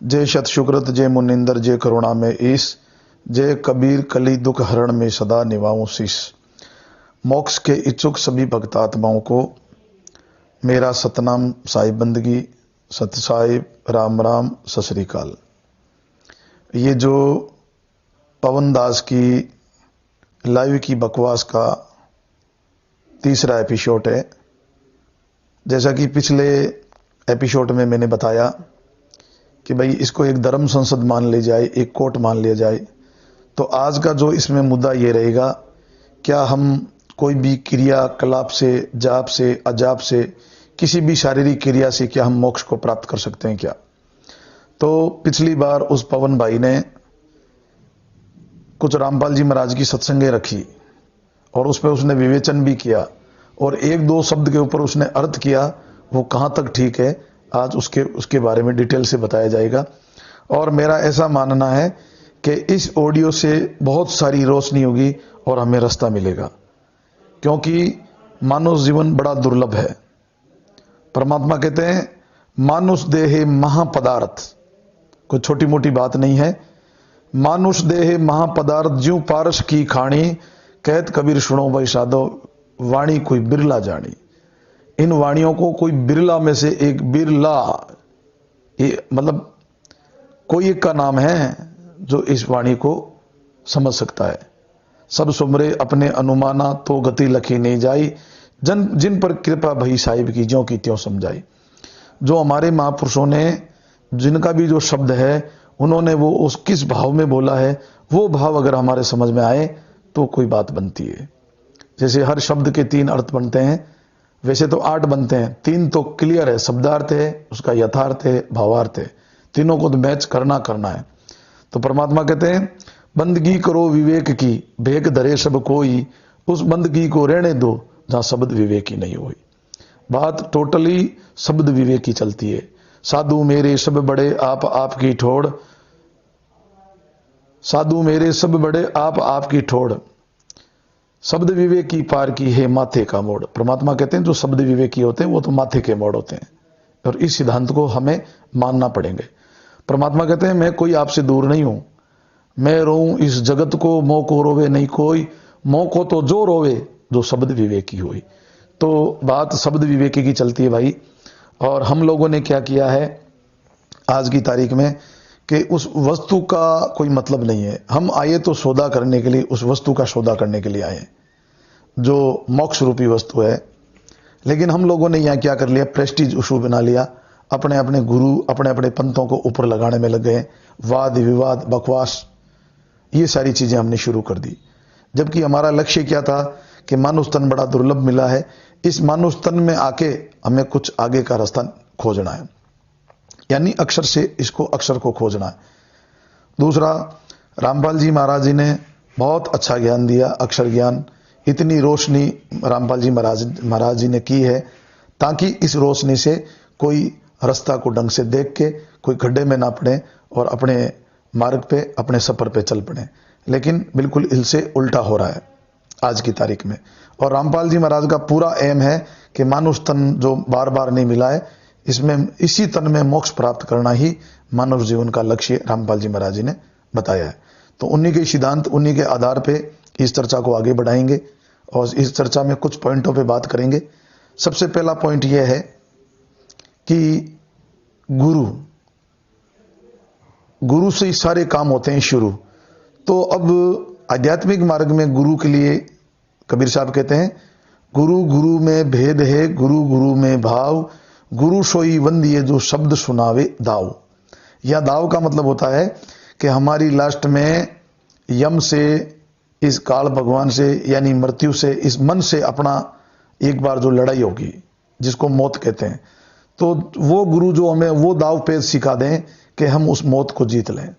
जय शत शुक्रत जय मुनिंदर जय करुणा में ईश, जय कबीर कली दुख हरण में सदा निभाऊं शीश। मोक्ष के इच्छुक सभी भक्तात्माओं को मेरा सतनाम साहिब बंदगी, सत साहिब, राम राम, सत श्री अकाल। ये जो पवन दास की लाइव की बकवास का तीसरा एपिसोड है। जैसा कि पिछले एपिसोड में मैंने बताया कि भाई इसको एक धर्म संसद मान ली जाए, एक कोर्ट मान लिया जाए, तो आज का जो इसमें मुद्दा ये रहेगा, क्या हम कोई भी क्रियाकलाप से, जाप से, अजाप से, किसी भी शारीरिक क्रिया से क्या हम मोक्ष को प्राप्त कर सकते हैं क्या। तो पिछली बार उस पवन भाई ने कुछ रामपाल जी महाराज की सत्संगें रखी और उस पर उसने विवेचन भी किया और एक दो शब्द के ऊपर उसने अर्थ किया, वो कहां तक ठीक है आज उसके बारे में डिटेल से बताया जाएगा। और मेरा ऐसा मानना है कि इस ऑडियो से बहुत सारी रोशनी होगी और हमें रास्ता मिलेगा, क्योंकि मानव जीवन बड़ा दुर्लभ है। परमात्मा कहते हैं मानुष देहे महापदार्थ, कोई छोटी मोटी बात नहीं है। मानुष देहे महापदार्थ ज्यों पारस की खाणी, कहत कबीर सुनो भाई साधो, वाणी कोई बिरला जानी। इन वाणियों को कोई बिरला में से एक बिरला, ये मतलब कोई एक का नाम है जो इस वाणी को समझ सकता है। सब सुमरे अपने अनुमाना, तो गति लखी नहीं जाई, जिन पर कृपा भई साहिब की ज्यों की त्यों समझाई। जो हमारे महापुरुषों ने, जिनका भी जो शब्द है, उन्होंने वो उस किस भाव में बोला है, वो भाव अगर हमारे समझ में आए तो कोई बात बनती है। जैसे हर शब्द के 3 अर्थ बनते हैं, वैसे तो 8 बनते हैं। 3 तो क्लियर है, शब्दार्थ है, उसका यथार्थ है, भावार्थ है, तीनों को तो मैच करना है। तो परमात्मा कहते हैं बंदगी करो विवेक की, भेक धरे सब कोई, उस बंदगी को रहने दो जहां शब्द विवेक की नहीं हुई। बात टोटली शब्द विवेक की चलती है। साधु मेरे सब बड़े आप आपकी ठोड़, साधु मेरे सब बड़े आप आपकी ठोड़, शब्द विवेक की पार की है माथे का मोड़। परमात्मा कहते हैं जो शब्द विवेकी होते हैं वो तो माथे के मोड़ होते हैं, और इस सिद्धांत को हमें मानना पड़ेंगे। परमात्मा कहते हैं मैं कोई आपसे दूर नहीं हूं, मैं रोऊं इस जगत को, मोह को रोवे नहीं कोई, मोह को तो जो रोवे जो शब्द विवेकी हुई। तो बात शब्द विवेकी की चलती है भाई। और हम लोगों ने क्या किया है आज की तारीख में कि उस वस्तु का कोई मतलब नहीं है। हम आए तो सौदा करने के लिए, उस वस्तु का सौदा करने के लिए आए जो मोक्ष रूपी वस्तु है। लेकिन हम लोगों ने यहां क्या कर लिया, प्रेस्टीज इशू बना लिया, अपने अपने गुरु, अपने अपने पंथों को ऊपर लगाने में लग गए, वाद विवाद, बकवास, ये सारी चीजें हमने शुरू कर दी। जबकि हमारा लक्ष्य क्या था कि मानुष तन बड़ा दुर्लभ मिला है, इस मानुष तन में आके हमें कुछ आगे का रास्ता खोजना है, यानी अक्षर से इसको, अक्षर को खोजना है। दूसरा, रामपाल जी महाराज जी ने बहुत अच्छा ज्ञान दिया, अक्षर ज्ञान। इतनी रोशनी रामपाल जी महाराज जी ने की है ताकि इस रोशनी से कोई रास्ता को ढंग से देख के कोई गड्ढे में ना पड़े और अपने मार्ग पे, अपने सफर पे चल पड़े। लेकिन बिल्कुल इनसे उल्टा हो रहा है आज की तारीख में। और रामपाल जी महाराज का पूरा एम है कि मानुष तन जो बार बार नहीं मिला है, इसमें इसी तन में मोक्ष प्राप्त करना ही मानव जीवन का लक्ष्य रामपाल जी महाराज जी ने बताया है। तो उन्हीं के सिद्धांत, उन्हीं के आधार पे इस चर्चा को आगे बढ़ाएंगे और इस चर्चा में कुछ पॉइंटों पे बात करेंगे। सबसे पहला पॉइंट यह है कि गुरु से ही सारे काम होते हैं शुरू। तो अब आध्यात्मिक मार्ग में गुरु के लिए कबीर साहब कहते हैं गुरु गुरु में भेद है, गुरु गुरु में भाव, गुरु सोई वंदिए जो शब्द सुनावे दाव। यह दाव का मतलब होता है कि हमारी लास्ट में यम से, इस काल भगवान से, यानी मृत्यु से, इस मन से अपना एक बार जो लड़ाई होगी जिसको मौत कहते हैं, तो वो गुरु जो हमें वो दाव पेच सिखा दें कि हम उस मौत को जीत लें।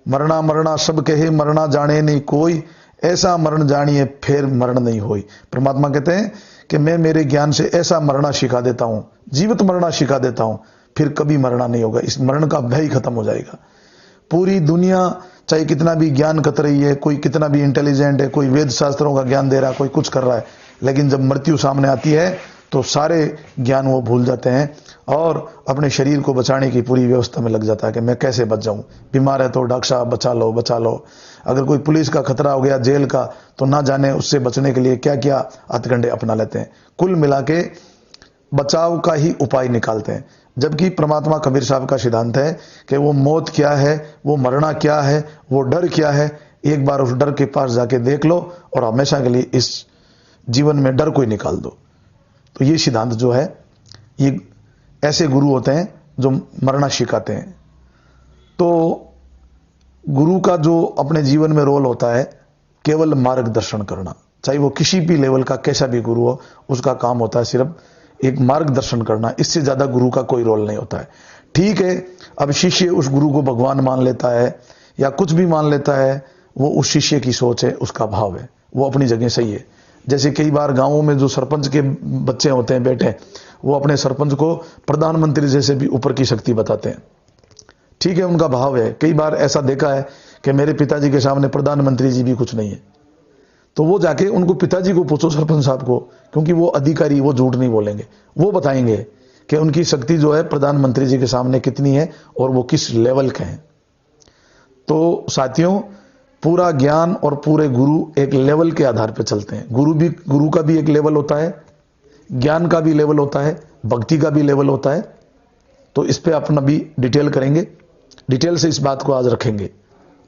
मरना मरना सब कहे, मरना जाने नहीं कोई, ऐसा मरण जानिए फिर मरण नहीं होई। परमात्मा कहते हैं कि मैं मेरे ज्ञान से ऐसा मरना सिखा देता हूं, जीवित मरना सिखा देता हूं, फिर कभी मरना नहीं होगा। इस मरण का भय ही खत्म हो जाएगा। पूरी दुनिया चाहे कितना भी ज्ञान कत रही है, कोई कितना भी इंटेलिजेंट है, कोई वेद शास्त्रों का ज्ञान दे रहा है, कोई कुछ कर रहा है, लेकिन जब मृत्यु सामने आती है तो सारे ज्ञान वो भूल जाते हैं और अपने शरीर को बचाने की पूरी व्यवस्था में लग जाता है कि मैं कैसे बच जाऊं, बीमार है तो डॉक्टर साहब बचा लो बचा लो, अगर कोई पुलिस का खतरा हो गया जेल का तो ना जाने उससे बचने के लिए क्या क्या हथकंडे अपना लेते हैं। कुल मिला के बचाव का ही उपाय निकालते हैं। जबकि परमात्मा कबीर साहब का सिद्धांत है कि वो मौत क्या है, वो मरना क्या है, वो डर क्या है, एक बार उस डर के पास जाके देख लो और हमेशा के लिए इस जीवन में डर को ही निकाल दो। तो ये सिद्धांत जो है, ये ऐसे गुरु होते हैं जो मरना सिखाते हैं। तो गुरु का जो अपने जीवन में रोल होता है केवल मार्गदर्शन करना, चाहे वो किसी भी लेवल का कैसा भी गुरु हो, उसका काम होता है सिर्फ एक मार्गदर्शन करना, इससे ज्यादा गुरु का कोई रोल नहीं होता है। ठीक है, अब शिष्य उस गुरु को भगवान मान लेता है या कुछ भी मान लेता है, वो उस शिष्य की सोच है, उसका भाव है, वो अपनी जगह सही है। जैसे कई बार गांवों में जो सरपंच के बच्चे होते हैं, बेटे, वो अपने सरपंच को प्रधानमंत्री जैसे भी ऊपर की शक्ति बताते हैं। ठीक है, उनका भाव है। कई बार ऐसा देखा है कि मेरे पिताजी के सामने प्रधानमंत्री जी भी कुछ नहीं है, तो वो जाके उनको पिताजी को पूछो, सरपंच साहब को, क्योंकि वो अधिकारी, वो झूठ नहीं बोलेंगे, वो बताएंगे कि उनकी शक्ति जो है प्रधानमंत्री जी के सामने कितनी है और वो किस लेवल के हैं। तो साथियों, पूरा ज्ञान और पूरे गुरु एक लेवल के आधार पर चलते हैं। गुरु का भी एक लेवल होता है, ज्ञान का भी लेवल होता है, भक्ति का भी लेवल होता है। तो इस पे अपना भी डिटेल करेंगे, डिटेल से इस बात को आज रखेंगे।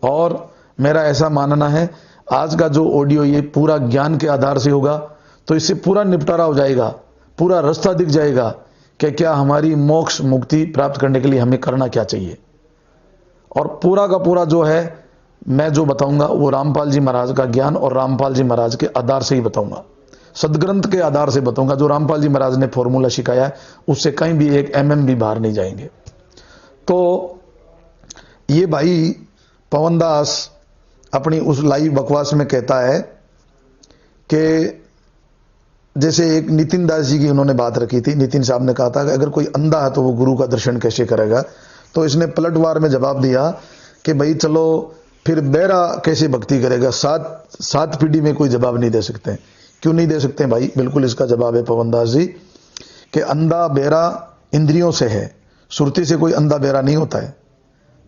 और मेरा ऐसा मानना है, आज का जो ऑडियो ये पूरा ज्ञान के आधार से होगा तो इससे पूरा निपटारा हो जाएगा, पूरा रास्ता दिख जाएगा कि क्या हमारी मोक्ष मुक्ति प्राप्त करने के लिए हमें करना क्या चाहिए। और पूरा का पूरा जो है मैं जो बताऊंगा वो रामपाल जी महाराज का ज्ञान और रामपाल जी महाराज के आधार से ही बताऊंगा, सदग्रंथ के आधार से बताऊंगा। जो रामपाल जी महाराज ने फॉर्मूला सिखाया है उससे कहीं भी एक MM भी बाहर नहीं जाएंगे। तो ये भाई पवन दास अपनी उस लाइव बकवास में कहता है कि जैसे एक नितिन दास जी की उन्होंने बात रखी थी, नितिन साहब ने कहा था कि अगर कोई अंधा है तो वो गुरु का दर्शन कैसे करेगा। तो इसने पलटवार में जवाब दिया कि भाई चलो फिर बहरा कैसे भक्ति करेगा। सात पीढ़ी में कोई जवाब नहीं दे सकते। क्यों नहीं दे सकते भाई? बिल्कुल इसका जवाब है पवन दास जी कि अंधा बहरा इंद्रियों से है, सुरती से कोई अंधा बहरा नहीं होता है।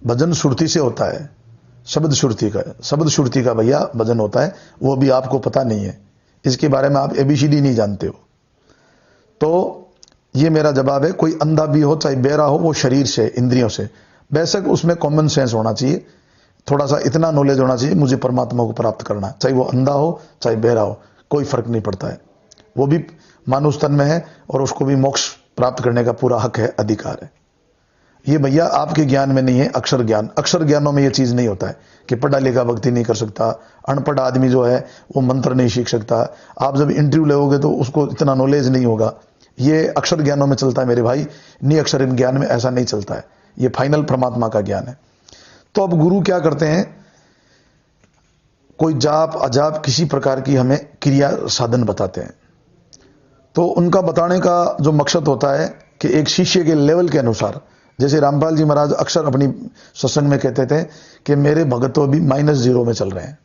भजन सुरती से होता है, शब्द सुरती का भैया भजन होता है, वो भी आपको पता नहीं है, इसके बारे में आप ABCD नहीं जानते हो। तो ये मेरा जवाब है, कोई अंधा भी हो चाहे बहरा हो, वो शरीर से, इंद्रियों से, बेशक उसमें कॉमन सेंस होना चाहिए, थोड़ा सा इतना नॉलेज होना चाहिए, मुझे परमात्मा को प्राप्त करना, चाहे वो अंधा हो चाहे बहरा हो, कोई फर्क नहीं पड़ता है, वो भी मानुष तन में है और उसको भी मोक्ष प्राप्त करने का पूरा हक है, अधिकार है। ये भैया आपके ज्ञान में नहीं है, अक्षर ज्ञान, अक्षर ज्ञानों में ये चीज नहीं होता है कि पढ़ा लिखा भक्ति नहीं कर सकता, अनपढ़ आदमी जो है वो मंत्र नहीं सीख सकता। आप जब इंटरव्यू लोगे तो उसको इतना नॉलेज नहीं होगा। ये अक्षर ज्ञानों में चलता है मेरे भाई, नहीं अक्षर ज्ञान में ऐसा नहीं चलता है, ये फाइनल परमात्मा का ज्ञान है। तो अब गुरु क्या करते हैं, कोई जाप अजाप किसी प्रकार की हमें क्रिया साधन बताते हैं। तो उनका बताने का जो मकसद होता है कि एक शिष्य के लेवल के अनुसार, जैसे रामपाल जी महाराज अक्सर अपनी सत्संग में कहते थे कि मेरे भगत तो अभी -0 में चल रहे हैं।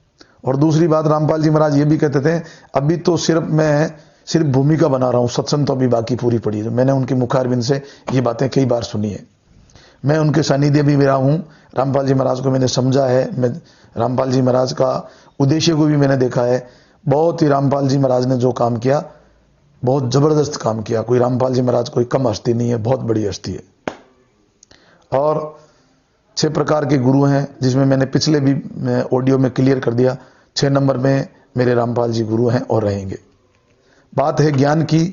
और दूसरी बात रामपाल जी महाराज ये भी कहते थे, अभी तो मैं सिर्फ भूमिका बना रहा हूं, सत्संग तो अभी बाकी पूरी पड़ी है। मैंने उनकी मुखारबिंद से ये बातें कई बार सुनी है, मैं उनके सानिध्य भी रहा हूं, रामपाल जी महाराज को मैंने समझा है, मैं रामपाल जी महाराज का उद्देश्य को भी मैंने देखा है। बहुत ही रामपाल जी महाराज ने जो काम किया, बहुत जबरदस्त काम किया। कोई रामपाल जी महाराज कोई कम हस्ती नहीं है, बहुत बड़ी हस्ती है। और 6 प्रकार के गुरु हैं, जिसमें मैंने पिछले भी ऑडियो में क्लियर कर दिया। 6 नंबर में मेरे रामपाल जी गुरु हैं और रहेंगे। बात है ज्ञान की,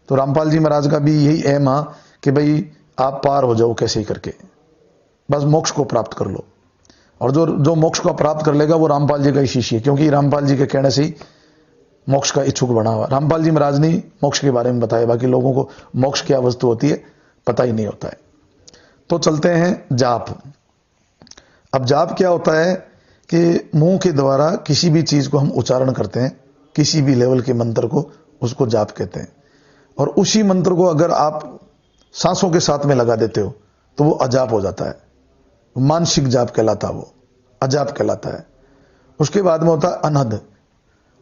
तो रामपाल जी महाराज का भी यही एम है कि भाई आप पार हो जाओ कैसे ही करके, बस मोक्ष को प्राप्त कर लो। और जो मोक्ष को प्राप्त कर लेगा वो रामपाल जी का ही शिष्य है, क्योंकि रामपाल जी के कहने से ही मोक्ष का इच्छुक बना हुआ। रामपाल जी महाराज ने मोक्ष के बारे में बताया, बाकी लोगों को मोक्ष क्या वस्तु होती है पता ही नहीं होता है। तो चलते हैं जाप। अब जाप क्या होता है कि मुंह के द्वारा किसी भी चीज को हम उच्चारण करते हैं, किसी भी लेवल के मंत्र को, उसको जाप कहते हैं। और उसी मंत्र को अगर आप सांसों के साथ में लगा देते हो तो वो अजाप हो जाता है, मानसिक जाप कहलाता है, वो अजाप कहलाता है। उसके बाद में होता है अनहद।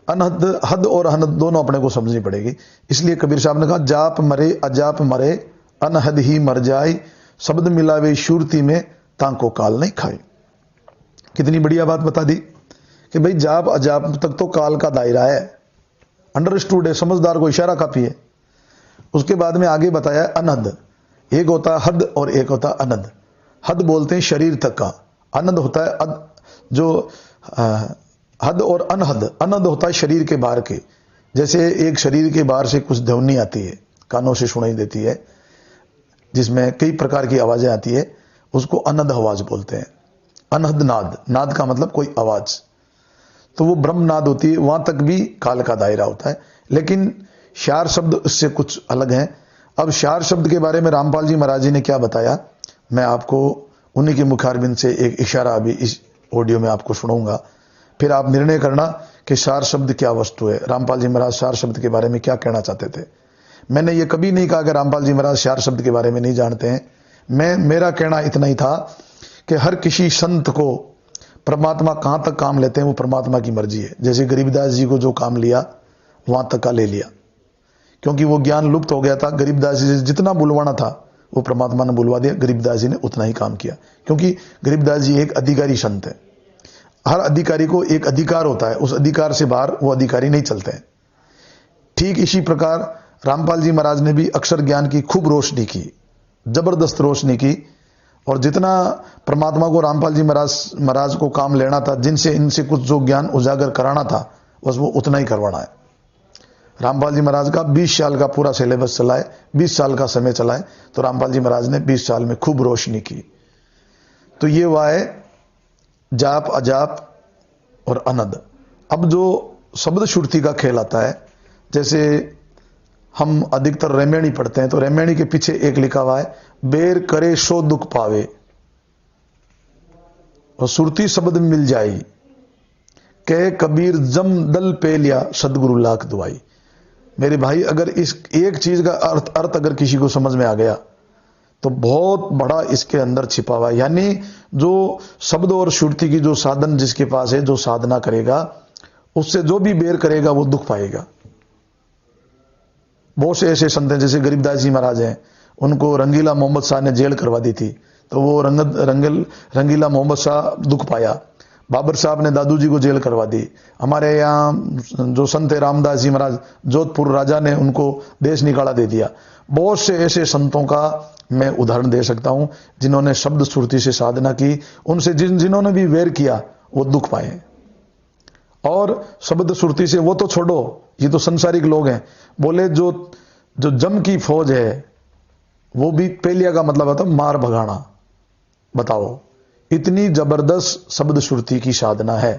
अनहद, हद और अनहद दोनों अपने को समझनी पड़ेगी। इसलिए कबीर साहब ने कहा जाप मरे अजाप मरे अनहद ही मर जाए, शब्द मिलावे शूरती में तांको काल नहीं खाए। कितनी बढ़िया बात बता दी कि भाई जाप अजाप तक तो काल का दायरा है, अंडरस्टूड है, समझदार को इशारा काफी है। उसके बाद में आगे बताया अनहद, एक होता है हद और एक होता है अनद। हद बोलते हैं शरीर तक का, अनद होता है जो हद और अनहद। अनद होता है शरीर के बाहर के, जैसे एक शरीर के बाहर से कुछ ध्वनि आती है, कानों से सुनाई देती है, जिसमें कई प्रकार की आवाजें आती है, उसको अनद आवाज बोलते हैं। अनहद नाद, नाद का मतलब कोई आवाज, तो वो ब्रह्म नाद होती है, वहां तक भी काल का दायरा होता है। लेकिन शार शब्द उससे कुछ अलग है। अब शार शब्द के बारे में रामपाल जी महाराज जी ने क्या बताया, मैं आपको उन्हीं के मुखारबिंद से एक इशारा अभी इस ऑडियो में आपको सुनाऊंगा, फिर आप निर्णय करना कि शार शब्द क्या वस्तु है। रामपाल जी महाराज शार शब्द के बारे में क्या कहना चाहते थे। मैंने ये कभी नहीं कहा कि रामपाल जी महाराज शार शब्द के बारे में नहीं जानते हैं। मेरा कहना इतना ही था कि हर किसी संत को परमात्मा कहां तक काम लेते हैं वो परमात्मा की मर्जी है। जैसे गरीबदास जी को जो काम लिया वहां तक का ले लिया, क्योंकि वो ज्ञान लुप्त हो गया था। गरीबदास जी से जितना बुलवाना था वो परमात्मा ने बुलवा दिया, गरीबदास जी ने उतना ही काम किया, क्योंकि गरीबदास जी एक अधिकारी संत है। हर अधिकारी को एक अधिकार होता है, उस अधिकार से बाहर वो अधिकारी नहीं चलते हैं। ठीक इसी प्रकार रामपाल जी महाराज ने भी अक्षर ज्ञान की खूब रोशनी की, जबरदस्त रोशनी की, और जितना परमात्मा को रामपाल जी महाराज को काम लेना था, जिनसे इनसे कुछ जो ज्ञान उजागर कराना था, बस वो उतना ही करवाना है। रामपाल जी महाराज का 20 साल का पूरा सिलेबस चला है, 20 साल का समय चला है, तो रामपाल जी महाराज ने 20 साल में खूब रोशनी की। तो ये हुआ है जाप अजाप और अनद। अब जो शब्द श्रुति का खेल आता है, जैसे हम अधिकतर रेमेणी पढ़ते हैं, तो रेमेणी के पीछे एक लिखा हुआ है, बेर करे सो दुख पावे, और सुरती शब्द मिल जाई, कह कबीर जम दल पे लिया सदगुरु लाख दुआई। मेरे भाई, अगर इस एक चीज का अर्थ अगर किसी को समझ में आ गया तो बहुत बड़ा इसके अंदर छिपा हुआ है। यानी जो शब्द और श्रुति की जो साधन जिसके पास है, जो साधना करेगा, उससे जो भी बेर करेगा वो दुख पाएगा। बहुत से ऐसे संत हैं, जैसे गरीबदास जी महाराज हैं, उनको रंगीला मोहम्मद शाह ने जेल करवा दी थी, तो वो रंगीला मोहम्मद शाह दुख पाया। बाबर साहब ने दादू जी को जेल करवा दी। हमारे यहाँ जो संत है रामदास जी महाराज, जोधपुर राजा ने उनको देश निकाला दे दिया। बहुत से ऐसे संतों का मैं उदाहरण दे सकता हूं, जिन्होंने शब्द श्रुति से साधना की, उनसे जिन्होंने भी वैर किया वो दुख पाए। और शब्द श्रुति से वो तो छोड़ो, ये तो संसारिक लोग हैं, बोले जो जम की फौज है, वो भी पेलिया का मतलब होता मार भगाना। बताओ, इतनी जबरदस्त शब्द श्रुति की साधना है।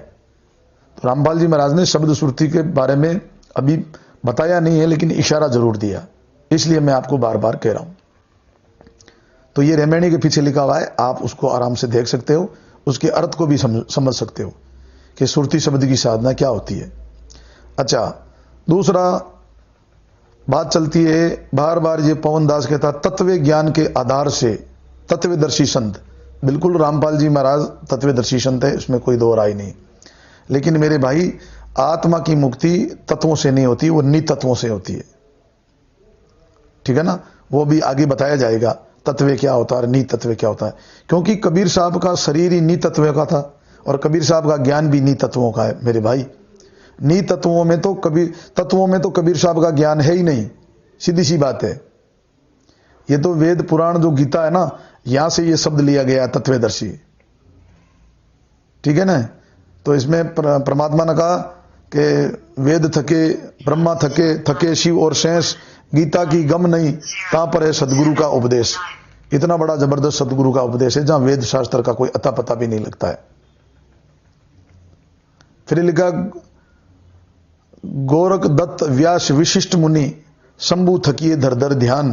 तो रामपाल जी महाराज ने शब्द श्रुति के बारे में अभी बताया नहीं है, लेकिन इशारा जरूर दिया, इसलिए मैं आपको बार बार कह रहा हूं। तो ये रेमेणी के पीछे लिखा हुआ है, आप उसको आराम से देख सकते हो, उसके अर्थ को भी समझ सकते हो कि श्रुति शब्द की साधना क्या होती है। अच्छा, दूसरा बात चलती है, बार बार ये पवन दास कहता, तत्व ज्ञान के आधार से तत्वदर्शी संत। बिल्कुल रामपाल जी महाराज तत्वदर्शी संत है, इसमें कोई दो राय नहीं। लेकिन मेरे भाई, आत्मा की मुक्ति तत्वों से नहीं होती, वो नितत्वों से होती है। ठीक है ना, वो भी आगे बताया जाएगा, तत्व क्या होता है और नितत्व क्या होता है। क्योंकि कबीर साहब का शरीर ही नितत्व का था, और कबीर साहब का ज्ञान भी नितत्वों का है। मेरे भाई, नितत्वों में तो कबीर साहब का ज्ञान है ही नहीं, सीधी सी बात है। ये तो वेद पुराण जो गीता है ना, यहां से ये शब्द लिया गया तत्वदर्शी। ठीक है ना, तो इसमें परमात्मा ने कहा कि वेद थके ब्रह्मा थके शिव और शेष, गीता की गम नहीं कहां पर है सदगुरु का उपदेश। इतना बड़ा जबरदस्त सदगुरु का उपदेश है, जहां वेद शास्त्र का कोई अता पता भी नहीं लगता है। फिर लिखा, गोरख दत्त व्यास विशिष्ट मुनि, शंभु थकिए धर धर ध्यान,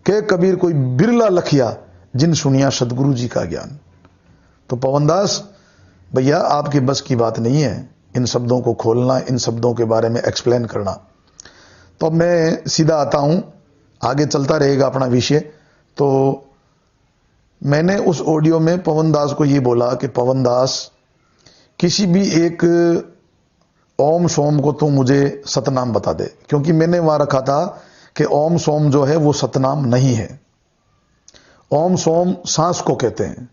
के कबीर कोई बिरला लखिया, जिन सुनिया सदगुरु जी का ज्ञान। तो पवनदास भैया, आपकी बस की बात नहीं है इन शब्दों को खोलना, इन शब्दों के बारे में एक्सप्लेन करना। तो अब मैं सीधा आता हूं, आगे चलता रहेगा अपना विषय। तो मैंने उस ऑडियो में पवनदास को ये बोला कि पवनदास, किसी भी एक ओम सोम को तू मुझे सतनाम बता दे, क्योंकि मैंने वहां रखा था कि ओम सोम जो है वो सतनाम नहीं है। ओम सोम सांस को कहते हैं।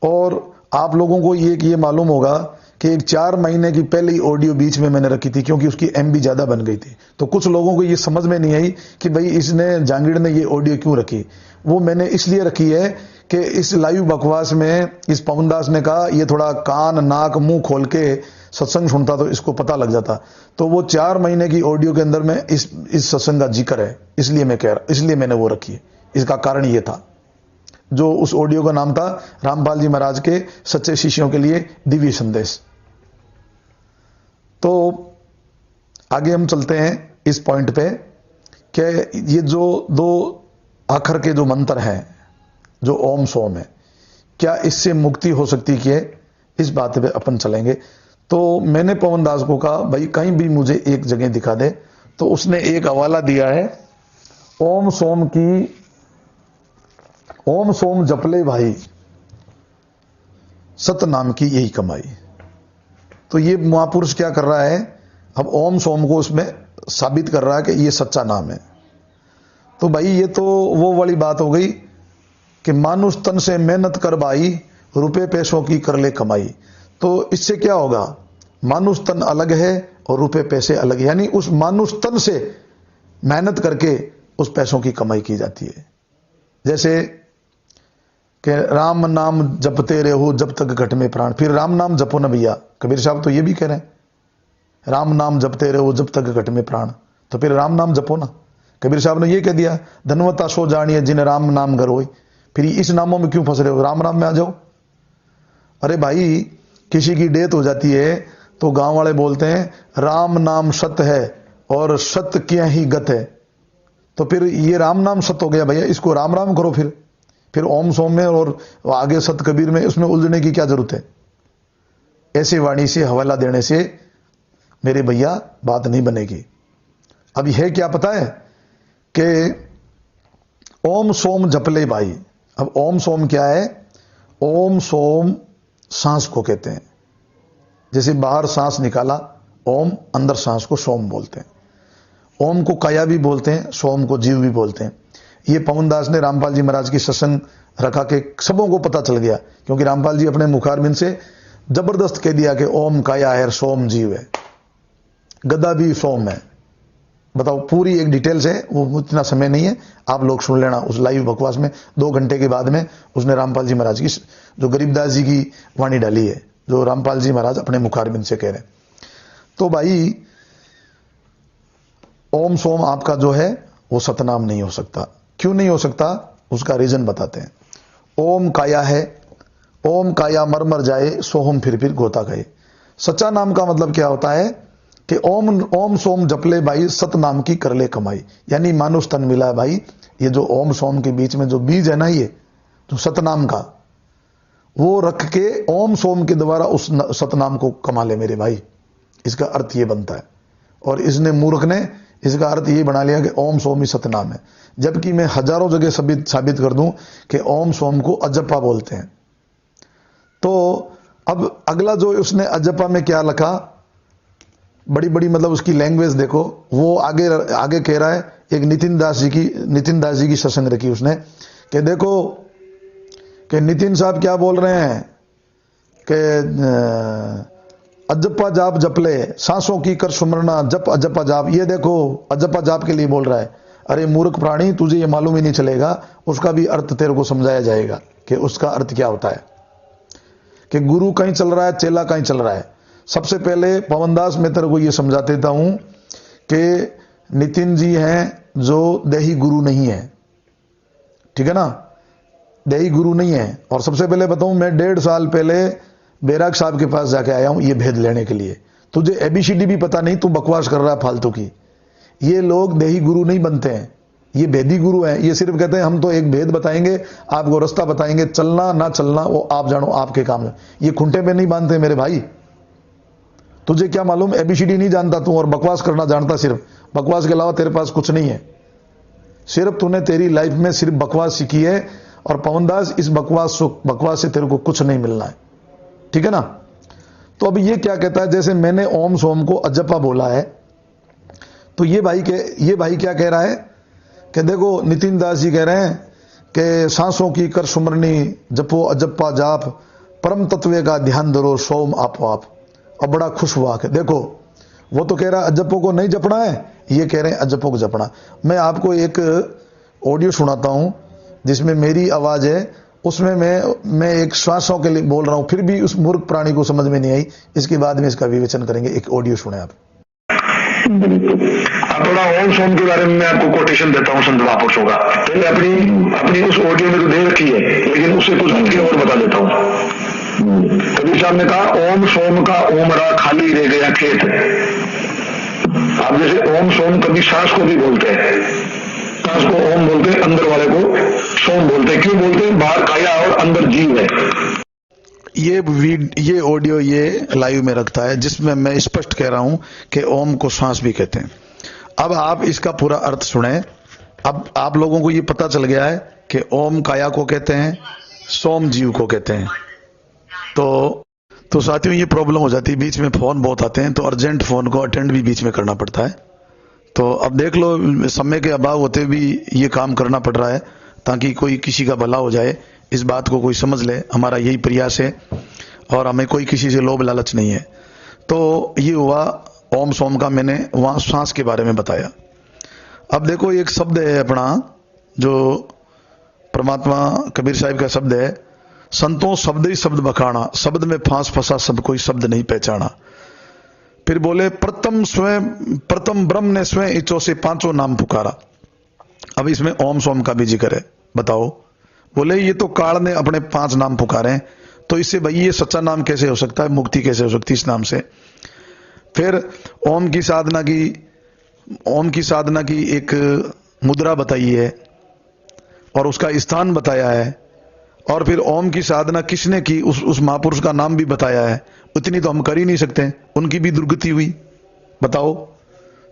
और आप लोगों को ये मालूम होगा कि एक 4 महीने की पहले ही ऑडियो बीच में मैंने रखी थी, क्योंकि उसकी एमबी ज्यादा बन गई थी। तो कुछ लोगों को ये समझ में नहीं आई कि भाई इसने जांगीड़ ने ये ऑडियो क्यों रखी। वो मैंने इसलिए रखी है कि इस लाइव बकवास में इस पवनदास ने कहा ये थोड़ा कान नाक मुंह खोल के सत्संग सुनता तो इसको पता लग जाता। तो वो 4 महीने की ऑडियो के अंदर में इस सत्संग का जिक्र है, इसलिए मैं कह रहा, इसलिए मैंने वो रखी है। इसका कारण ये था, जो उस ऑडियो का नाम था रामपाल जी महाराज के सच्चे शिष्यों के लिए दिव्य संदेश। तो आगे हम चलते हैं इस पॉइंट पे कि ये जो 2 आखिर के जो मंत्र हैं, जो ओम सोम है, क्या इससे मुक्ति हो सकती है, इस बात पे अपन चलेंगे। तो मैंने पवन दास को कहा भाई कहीं भी मुझे एक जगह दिखा दे। तो उसने एक हवाला दिया है ओम सोम की, ओम सोम जपले भाई सत नाम की यही कमाई। तो ये महापुरुष क्या कर रहा है, अब ओम सोम को उसमें साबित कर रहा है कि ये सच्चा नाम है। तो भाई ये तो वो वाली बात हो गई कि मानुष तन से मेहनत कर भाई, रुपए पैसों की कर ले कमाई। तो इससे क्या होगा, मानुष तन अलग है और रुपए पैसे अलग है, यानी उस मानुष तन से मेहनत करके उस पैसों की कमाई की जाती है। जैसे कि राम नाम जपते रहो जब तक घट में प्राण। फिर राम नाम जपो ना भैया, कबीर साहब तो ये भी कह रहे हैं राम नाम जपते रहो जब तक घट में प्राण। तो फिर राम नाम जपो ना। कबीर साहब ने ये कह दिया धनवता सो जानिए जिन राम नाम गरोई। फिर इस नामों में क्यों फंस रहे हो, राम नाम में आ जाओ। अरे भाई किसी की डेथ हो जाती है तो गांव वाले बोलते हैं राम नाम सत है और सत क्या ही गत है। तो फिर ये राम नाम सत हो गया भैया, इसको राम राम करो। फिर ओम सोम में और आगे सत कबीर में उसमें उलझने की क्या जरूरत है। ऐसे वाणी से हवाला देने से मेरे भैया बात नहीं बनेगी। अब यह क्या पता है कि ओम सोम जपले भाई। अब ओम सोम क्या है, ओम सोम सांस को कहते हैं। जैसे बाहर सांस निकाला ओम, अंदर सांस को सोम बोलते हैं। ओम को काया भी बोलते हैं, सोम को जीव भी बोलते हैं। ये पवनदास ने रामपाल जी महाराज की सत्संग रखा के सबों को पता चल गया, क्योंकि रामपाल जी अपने मुखारबिंद से जबरदस्त कह दिया कि ओम काया है, सोम जीव है, गदा भी सोम है। बताओ, पूरी एक डिटेल्स है, वो इतना समय नहीं है, आप लोग सुन लेना उस लाइव बकवास में। 2 घंटे के बाद में उसने रामपाल जी महाराज की जो गरीबदास जी की वाणी डाली है, जो रामपाल जी महाराज अपने मुखारबिंद से कह रहे हैं। तो भाई ओम सोम आपका जो है वो सतनाम नहीं हो सकता। क्यों नहीं हो सकता, उसका रीजन बताते हैं। ओम काया है, ओम काया मर मर जाए, सोहम फिर गोता गए। सच्चा नाम का मतलब क्या होता है कि ओम सोम जपले भाई सत नाम की कर ले कमाई, यानी मानुष तन मिला है भाई। ये जो ओम सोम के बीच में जो बीज है ना, ये जो सतनाम का, वो रख के ओम सोम के द्वारा उस सतनाम को कमा ले मेरे भाई। इसका अर्थ ये बनता है। और इसने मूर्ख ने इसका अर्थ ये बना लिया कि ओम सोम ही सतनाम है, जबकि मैं हजारों जगह साबित कर दूं कि ओम सोम को अजप्पा बोलते हैं। तो अब अगला जो उसने अजप्पा में क्या लिखा, बड़ी बड़ी मतलब उसकी लैंग्वेज देखो। वो आगे कह रहा है, एक नितिन दास जी की सत्संग रखी उसने कि देखो कि नितिन साहब क्या बोल रहे हैं कि अजप्पा जाप जपले, सांसों की कर सुमरना जप अजप्पा जाप। ये देखो अजप्पा जाप के लिए बोल रहा है। अरे मूर्ख प्राणी, तुझे ये मालूम ही नहीं चलेगा, उसका भी अर्थ तेरे को समझाया जाएगा कि उसका अर्थ क्या होता है। कि गुरु कहीं चल रहा है, चेला कहीं चल रहा है। सबसे पहले पवनदास मैं तेरे को ये समझा देता हूं कि नितिन जी हैं जो देही गुरु नहीं है, ठीक है ना, देही गुरु नहीं है। और सबसे पहले बताऊं, मैं 1.5 साल पहले बैराग साहब के पास जाके आया हूं ये भेद लेने के लिए। तुझे एबीसीडी भी पता नहीं, तू बकवास कर रहा है फालतू की। ये लोग देही गुरु नहीं बनते हैं, ये भेदी गुरु हैं। ये सिर्फ कहते हैं हम तो एक भेद बताएंगे, आपको रास्ता बताएंगे, चलना ना चलना वो आप जानो, आपके काम है। ये खुंटे पे नहीं बांधते मेरे भाई। तुझे क्या मालूम, एबीसीडी नहीं जानता तू और बकवास करना जानता। सिर्फ बकवास के अलावा तेरे पास कुछ नहीं है। सिर्फ तूने तेरी लाइफ में सिर्फ बकवास सीखी है। और पवनदास, इस बकवास से तेरे को कुछ नहीं मिलना है, ठीक है ना। तो अब ये क्या कहता है, जैसे मैंने ओम सोम को अजप्पा बोला है, तो ये भाई क्या कह रहा है कि देखो नितिन दास जी कह रहे हैं कि सांसों की कर सुमरनी, जपो अजप्पा जाप, परम तत्वे का ध्यान धरो, सोम आपो आप। अब बड़ा खुश हुआ कि देखो, वो तो कह रहा अजप्पो को नहीं जपना है, ये कह रहे हैं अजप्पो को जपना। मैं आपको एक ऑडियो सुनाता हूं जिसमें मेरी आवाज है, उसमें मैं एक श्वासों के लिए बोल रहा हूं, फिर भी उस मूर्ख प्राणी को समझ में नहीं आई। इसके बाद में इसका विवेचन करेंगे। एक ऑडियो सुने आप। थोड़ा ओम सोम के बारे में मैं आपको कोटेशन देता हूँ संत महापुरुषों का। पहले अपनी उस ऑडियो में तो दे रखी है, लेकिन उससे कुछ हटके और बता देता हूँ। कबीर साहब ने कहा ओम सोम का ओमरा खाली रह गया खेत। आप जैसे ओम सोम कभी सांस को भी बोलते हैं, सांस को ओम बोलते हैं, अंदर वाले को सोम बोलते हैं। क्यों बोलते हैं? बाहर काया और अंदर जीव है। ये ऑडियो ये लाइव में रखता है, जिसमें मैं स्पष्ट कह रहा हूं कि ओम को सांस भी कहते हैं। अब आप इसका पूरा अर्थ सुने। अब आप लोगों को ये पता चल गया है कि ओम काया को कहते हैं, सोम जीव को कहते हैं। तो साथियों, ये प्रॉब्लम हो जाती है, बीच में फोन बहुत आते हैं, तो अर्जेंट फोन को अटेंड भी बीच में करना पड़ता है। तो अब देख लो, समय के अभाव होते भी ये काम करना पड़ रहा है ताकि कोई किसी का भला हो जाए, इस बात को कोई समझ ले। हमारा यही प्रयास है और हमें कोई किसी से लोभ लालच नहीं है। तो ये हुआ ओम सोम का, मैंने वहां सांस के बारे में बताया। अब देखो, एक शब्द है अपना, जो परमात्मा कबीर साहिब का शब्द है, संतों शब्द ही शब्द बखाना, शब्द में फांस फंसा सब कोई शब्द नहीं पहचाना। फिर बोले प्रथम ब्रह्म ने स्वयं इच्छों से पांचों नाम पुकारा। अब इसमें ओम सोम का भी जिक्र है। बताओ, बोले ये तो काल ने अपने 5 नाम पुकारे, तो इससे भाई ये सच्चा नाम कैसे हो सकता है, मुक्ति कैसे हो सकती इस नाम से। फिर ओम की साधना की एक मुद्रा बताई है और उसका स्थान बताया है, और फिर ओम की साधना किसने की उस महापुरुष का नाम भी बताया है। उतनी तो हम कर ही नहीं सकते, उनकी भी दुर्गति हुई। बताओ,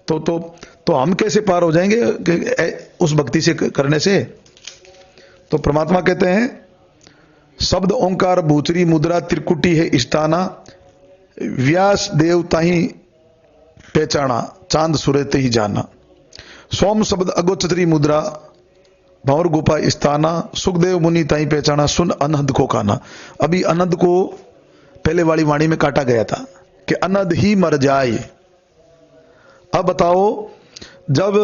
तो हम कैसे पार हो जाएंगे उस भक्ति से करने से। तो परमात्मा कहते हैं, शब्द ओंकार भूचरी मुद्रा त्रिकुटी है इष्टाना, व्यास देव ताही पहचाना, चांद सूरज ते ही जाना। सोम शब्द अगोचरी मुद्रा भंवर गोपा स्थाना, सुखदेव मुनि ताई पहचाना, सुन अनहद को खाना। अभी अनहद को पहले वाली वाणी में काटा गया था कि अनहद ही मर जाए। अब बताओ, जब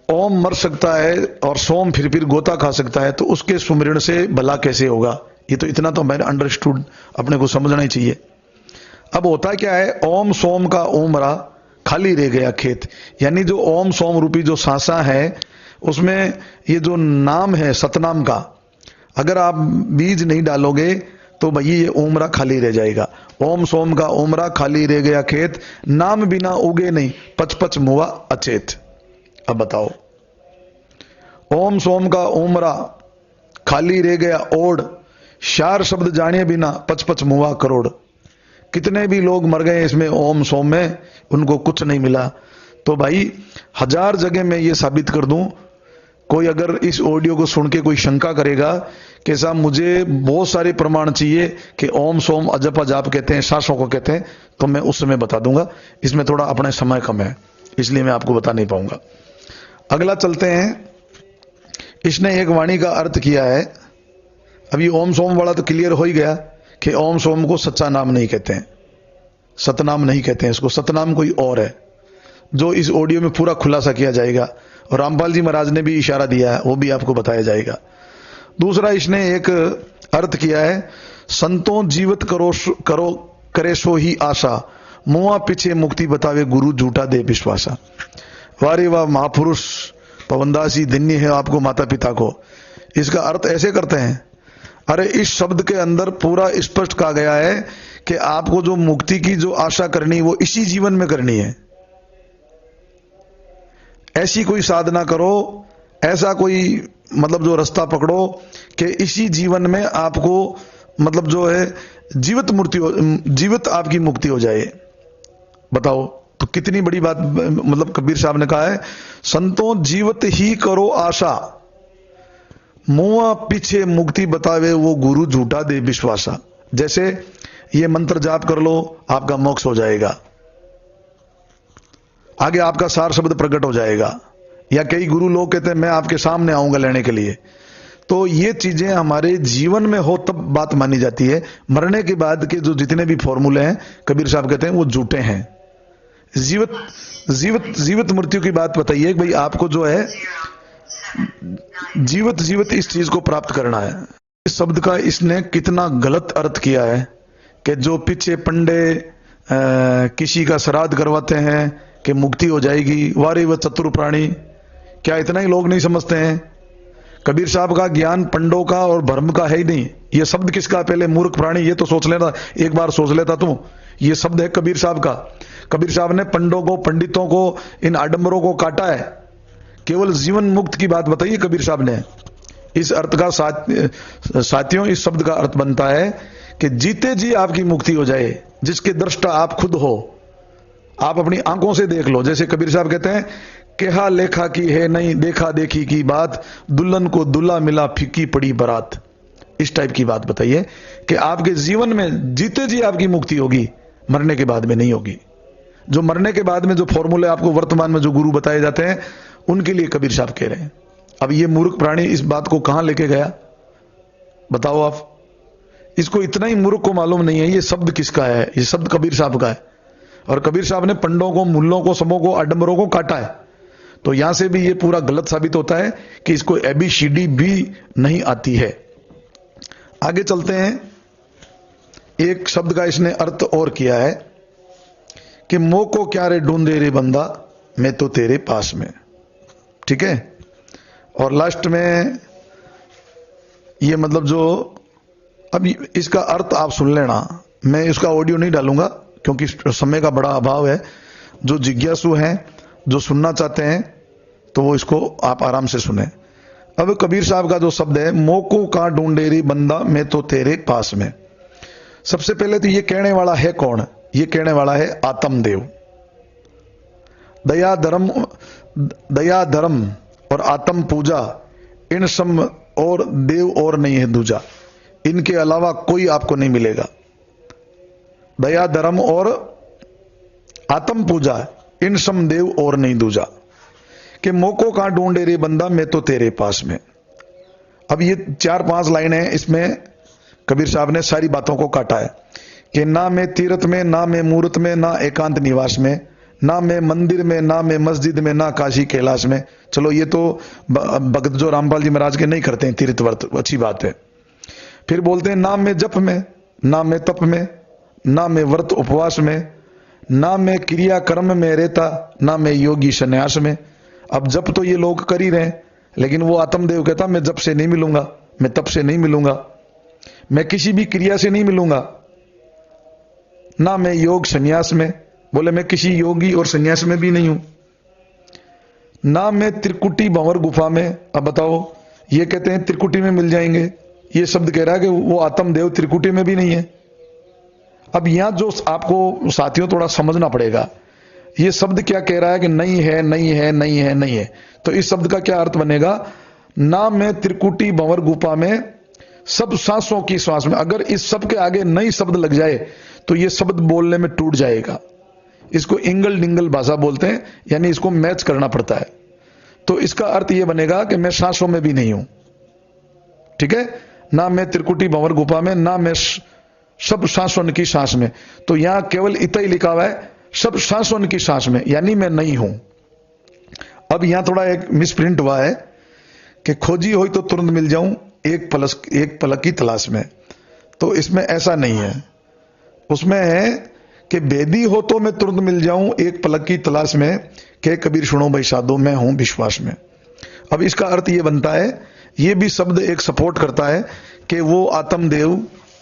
ओम मर सकता है और सोम फिर गोता खा सकता है, तो उसके सुमरण से भला कैसे होगा। ये तो इतना तो मैंने अंडरस्टूड, अपने को समझना ही चाहिए। अब होता क्या है, ओम सोम का ओमरा खाली रह गया खेत, यानी जो ओम सोम रूपी जो सांसा है, उसमें ये जो नाम है सतनाम का, अगर आप बीज नहीं डालोगे तो भाई ये ओमरा खाली रह जाएगा। ओम सोम का ओमरा खाली रह गया खेत, नाम बिना उगे नहीं, पच मुआ अचेत। अब बताओ, ओम सोम का ओमरा खाली रह गया ओढ़, शार शब्द जाने बिना पच मुआ करोड़। कितने भी लोग मर गए इसमें ओम सोम में, उनको कुछ नहीं मिला। तो भाई 1000 जगह मैं ये साबित कर दूं, कोई अगर इस ऑडियो को सुन के कोई शंका करेगा कि साहब मुझे बहुत सारे प्रमाण चाहिए कि ओम सोम अजप अजाप कहते हैं, सांसों को कहते हैं, तो मैं उस समय बता दूंगा। इसमें थोड़ा अपना समय कम है, इसलिए मैं आपको बता नहीं पाऊंगा। अगला चलते हैं। इसने एक वाणी का अर्थ किया है। अभी ओम सोम वाला तो क्लियर हो ही गया कि ओम सोम को सच्चा नाम नहीं कहते हैं, सतनाम नहीं कहते हैं, इसको सतनाम कोई और है, जो इस ऑडियो में पूरा खुलासा किया जाएगा। और रामपाल जी महाराज ने भी इशारा दिया है, वो भी आपको बताया जाएगा। दूसरा, इसने एक अर्थ किया है, संतों जीवित करो करे सो ही आशा, मुआ पीछे मुक्ति बतावे गुरु झूठा दे विश्वासा। वारे वाह महापुरुष पवनदास जी, धन्य है आपको माता पिता को। इसका अर्थ ऐसे करते हैं, अरे इस शब्द के अंदर पूरा स्पष्ट कहा गया है कि आपको जो मुक्ति की जो आशा करनी वो इसी जीवन में करनी है। ऐसी कोई साधना करो, ऐसा कोई मतलब जो रास्ता पकड़ो कि इसी जीवन में आपको मतलब जो है जीवित आपकी मुक्ति हो जाए। बताओ, तो कितनी बड़ी बात मतलब कबीर साहब ने कहा है, संतों जीवित ही करो आशा, मुआ पीछे मुक्ति बतावे वो गुरु झूठा दे विश्वासा। जैसे ये मंत्र जाप कर लो, आपका मोक्ष हो जाएगा, आगे आपका सार शब्द प्रकट हो जाएगा। या कई गुरु लोग कहते हैं मैं आपके सामने आऊंगा लेने के लिए, तो ये चीजें हमारे जीवन में हो तब बात मानी जाती है। मरने के बाद के जो जितने भी फॉर्मूले हैं कबीर साहब कहते हैं वो झूठे हैं। जीवित जीवित जीवित मृत्यु की बात बताइए भाई, आपको जो है जीवित जीवित इस चीज को प्राप्त करना है। इस शब्द का इसने कितना गलत अर्थ किया है कि जो पीछे पंडे किसी का श्राद्ध करवाते हैं कि मुक्ति हो जाएगी, वारे व चतुर प्राणी, क्या इतना ही लोग नहीं समझते हैं? कबीर साहब का ज्ञान पंडों का और भ्रम का है ही नहीं। ये शब्द किसका? पहले मूर्ख प्राणी, ये तो सोच लेना, एक बार सोच लेता तू। ये शब्द है कबीर साहब का। कबीर साहब ने पंडों को, पंडितों को, इन आडंबरों को काटा है। केवल जीवन मुक्त की बात बताइए कबीर साहब ने। इस अर्थ का साथियों, इस शब्द का अर्थ बनता है कि जीते जी आपकी मुक्ति हो जाए, जिसके दृष्टा आप खुद हो, आप अपनी आंखों से देख लो। जैसे कबीर साहब कहते हैं, केहा लेखा की है नहीं देखा देखी की बात, दुल्हन को दुल्हा मिला फीकी पड़ी बारात। इस टाइप की बात बताइए कि आपके जीवन में जीते जी आपकी मुक्ति होगी, मरने के बाद में नहीं होगी। जो मरने के बाद में जो फॉर्मूले आपको वर्तमान में जो गुरु बताए जाते हैं, उनके लिए कबीर साहब कह रहे हैं। अब ये मूर्ख प्राणी इस बात को कहां लेके गया बताओ आप? इसको इतना ही मूर्ख को मालूम नहीं है ये शब्द किसका है। ये शब्द कबीर साहब का है, और कबीर साहब ने पंडों को, मुल्लों को, सबों को, आडंबरों को काटा है। तो यहां से भी ये पूरा गलत साबित होता है कि इसको एबीसीडी भी नहीं आती है। आगे चलते हैं। एक शब्द का इसने अर्थ और किया है कि मोह को क्या रे ढूंढे रे बंदा, मैं तो तेरे पास में। ठीक है। और लास्ट में ये मतलब जो, अब इसका अर्थ आप सुन लेना, मैं इसका ऑडियो नहीं डालूंगा क्योंकि समय का बड़ा अभाव है। जो जिज्ञासु हैं, जो सुनना चाहते हैं, तो वो इसको आप आराम से सुने। अब कबीर साहब का जो शब्द है, मोह को कहां ढूंढे रे बंदा, मैं तो तेरे पास में। सबसे पहले तो ये कहने वाला है कौन? ये कहने वाला है आत्मदेव। दया धर्म और आत्म पूजा, इन सम और देव और नहीं है दूजा। इनके अलावा कोई आपको नहीं मिलेगा। दया धर्म और आत्म पूजा, इन सम देव और नहीं दूजा। कि मोह को कहां ढूंढे रे बंदा, मैं तो तेरे पास में। अब ये 4-5 लाइन है, इसमें कबीर साहब ने सारी बातों को काटा है कि ना मैं तीर्थ में, ना मैं मूर्त में, ना एकांत निवास में, ना मैं मंदिर में, ना मैं मस्जिद में, ना काशी कैलाश में। चलो ये तो भगत जो रामपाल जी महाराज के नहीं करते हैं तीर्थ व्रत, अच्छी बात है। फिर बोलते हैं ना मैं जप में, ना मैं तप में, ना मैं व्रत उपवास में, ना मैं क्रिया कर्म में रहता, ना मैं योगी संन्यास में। अब जप तो ये लोग कर ही रहे हैं, लेकिन वो आत्मदेव कहता मैं जप से नहीं मिलूंगा, मैं तप से नहीं मिलूंगा, मैं किसी भी क्रिया से नहीं मिलूंगा, ना मैं योग संन्यास में, बोले मैं किसी योगी और संन्यास में भी नहीं हूं, ना मैं त्रिकुटी भंवर गुफा में। अब बताओ, ये कहते हैं त्रिकुटी में मिल जाएंगे, ये शब्द कह रहा है कि वो आत्मदेव त्रिकुटी में भी नहीं है। अब यहां जो आपको साथियों थोड़ा समझना पड़ेगा, ये शब्द क्या कह रहा है कि नहीं है, नहीं है, नहीं है, नहीं है। तो इस शब्द का क्या अर्थ बनेगा? ना मैं त्रिकुटी भंवर गुफा में, सब सांसों की श्वास में। अगर इस सब के आगे नई शब्द लग जाए तो ये शब्द बोलने में टूट जाएगा। इसको इंगल डिंगल भाषा बोलते हैं, यानी इसको मैच करना पड़ता है। तो इसका अर्थ यह बनेगा कि मैं सांसों में भी नहीं हूं। ठीक है। ना मैं त्रिकुटी भंवर गुफा में, ना मैं सब सांसों की सांस में। तो यहां केवल इतना ही लिखा हुआ है, सब सांसों की सांस में, यानी मैं नहीं हूं। अब यहां थोड़ा एक मिसप्रिंट हुआ है कि खोजी हो तो तुरंत मिल जाऊं, एक पलक की तलाश में। तो इसमें ऐसा नहीं है, उसमें है कि भेदी हो तो मैं तुरंत मिल जाऊं, एक पलक की तलाश में, के कबीर सुनो भाई साधो, मैं हूं विश्वास में। अब इसका अर्थ यह बनता है, यह भी शब्द एक सपोर्ट करता है कि वो आत्मदेव,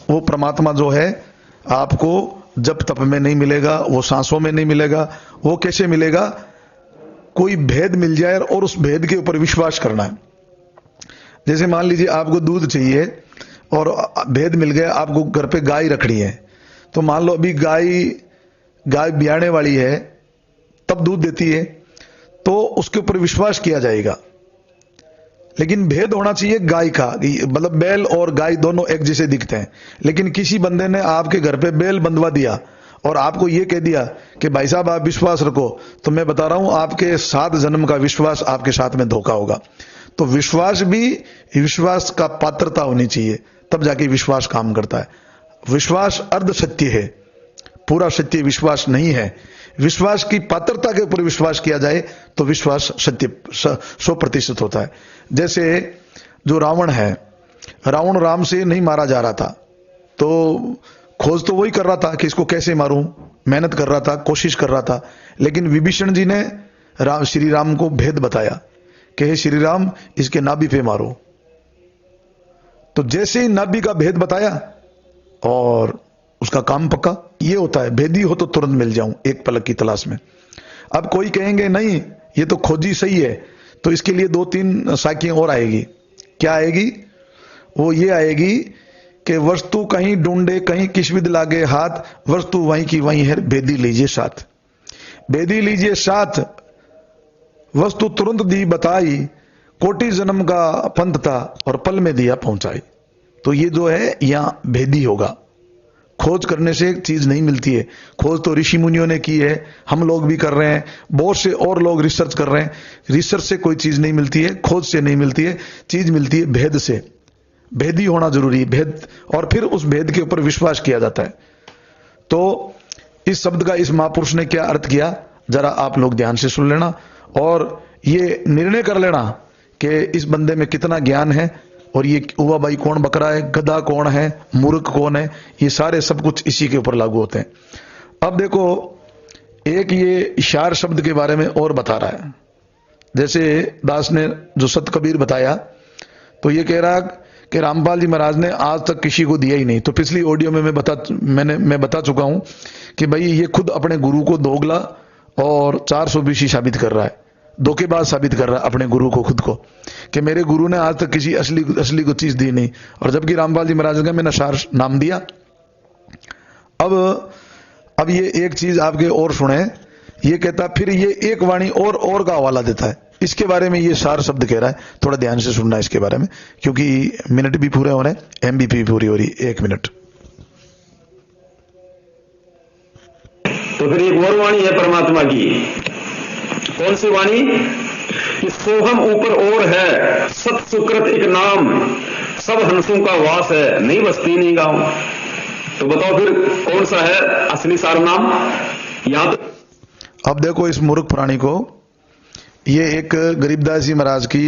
वो परमात्मा जो है, आपको जब तप में नहीं मिलेगा, वो सांसों में नहीं मिलेगा। वो कैसे मिलेगा? कोई भेद मिल जाए और उस भेद के ऊपर विश्वास करना है। जैसे मान लीजिए आपको दूध चाहिए और भेद मिल गया, आपको घर पे गाय रखनी है, तो मान लो अभी गाय ब्याने वाली है, तब दूध देती है, तो उसके ऊपर विश्वास किया जाएगा। लेकिन भेद होना चाहिए गाय का, मतलब बैल और गाय दोनों एक जैसे दिखते हैं। लेकिन किसी बंदे ने आपके घर पे बैल बंधवा दिया और आपको यह कह दिया कि भाई साहब आप विश्वास रखो, तो मैं बता रहा हूं आपके 7 जन्म का विश्वास आपके साथ में धोखा होगा। तो विश्वास भी, विश्वास का पात्रता होनी चाहिए, तब जाके विश्वास काम करता है। विश्वास अर्ध सत्य है, पूरा सत्य विश्वास नहीं है। विश्वास की पात्रता के ऊपर विश्वास किया जाए तो विश्वास सत्य 100% होता है। जैसे जो रावण है, रावण राम से नहीं मारा जा रहा था, तो खोज तो वही कर रहा था कि इसको कैसे मारूं, मेहनत कर रहा था, कोशिश कर रहा था। लेकिन विभीषण जी ने श्री राम को भेद बताया कि हे श्री राम, इसके नाभि पे मारो। तो जैसे ही नाभि का भेद बताया और उसका काम पक्का। ये होता है, भेदी हो तो तुरंत मिल जाऊं एक पलक की तलाश में। अब कोई कहेंगे नहीं ये तो खोजी सही है, तो इसके लिए 2-3 साखियां और आएगी। क्या आएगी? वो ये आएगी कि वस्तु कहीं ढूंढे कहीं किशविद लागे हाथ, वस्तु वहीं की वहीं है, भेदी लीजिए साथ। भेदी लीजिए साथ, वस्तु तुरंत दी बताई, कोटि जन्म का पंथ था और पल में दिया पहुंचाई। तो ये जो है यहां भेदी होगा। खोज करने से चीज नहीं मिलती है। खोज तो ऋषि मुनियों ने की है, हम लोग भी कर रहे हैं, बहुत से और लोग रिसर्च कर रहे हैं। रिसर्च से कोई चीज नहीं मिलती है, खोज से नहीं मिलती है, चीज मिलती है भेद से। भेदी होना जरूरी है, भेद, और फिर उस भेद के ऊपर विश्वास किया जाता है। तो इस शब्द का इस महापुरुष ने क्या अर्थ किया, जरा आप लोग ध्यान से सुन लेना और ये निर्णय कर लेना कि इस बंदे में कितना ज्ञान है, और ये हुआ भाई कौन बकरा है, गधा कौन है, मूर्ख कौन है, ये सारे सब कुछ इसी के ऊपर लागू होते हैं। अब देखो, एक ये इशार शब्द के बारे में और बता रहा है। जैसे दास ने जो सत कबीर बताया, तो ये कह रहा कि रामपाल जी महाराज ने आज तक किसी को दिया ही नहीं। तो पिछली ऑडियो में मैं बता चुका हूं कि भाई ये खुद अपने गुरु को दोगला और 420 साबित कर रहा है, धोखेबाज साबित कर रहा है अपने गुरु को, खुद को, कि मेरे गुरु ने आज तक किसी असली को चीज दी नहीं। और जबकि रामपाल जी महाराज का मैंने सार नाम दिया। अब ये एक चीज आपके और सुने, ये कहता, फिर ये एक वाणी और का हवाला देता है। इसके बारे में ये सार शब्द कह रहा है, थोड़ा ध्यान से सुनना इसके बारे में, क्योंकि मिनट भी पूरे हो रहे हैं, एमबीपी भी पूरी हो रही। 1 मिनट। तो फिर एक और वाणी है परमात्मा की। कौन सी वाणी? कि सोहम ऊपर और है, सत सुकृत एक नाम, सब हंसों का वास है, नहीं बस्ती नहीं गांव। तो बताओ फिर कौन सा है असली सार नाम? यहां तो अब देखो इस मूर्ख प्राणी को, ये एक गरीबदास जी महाराज की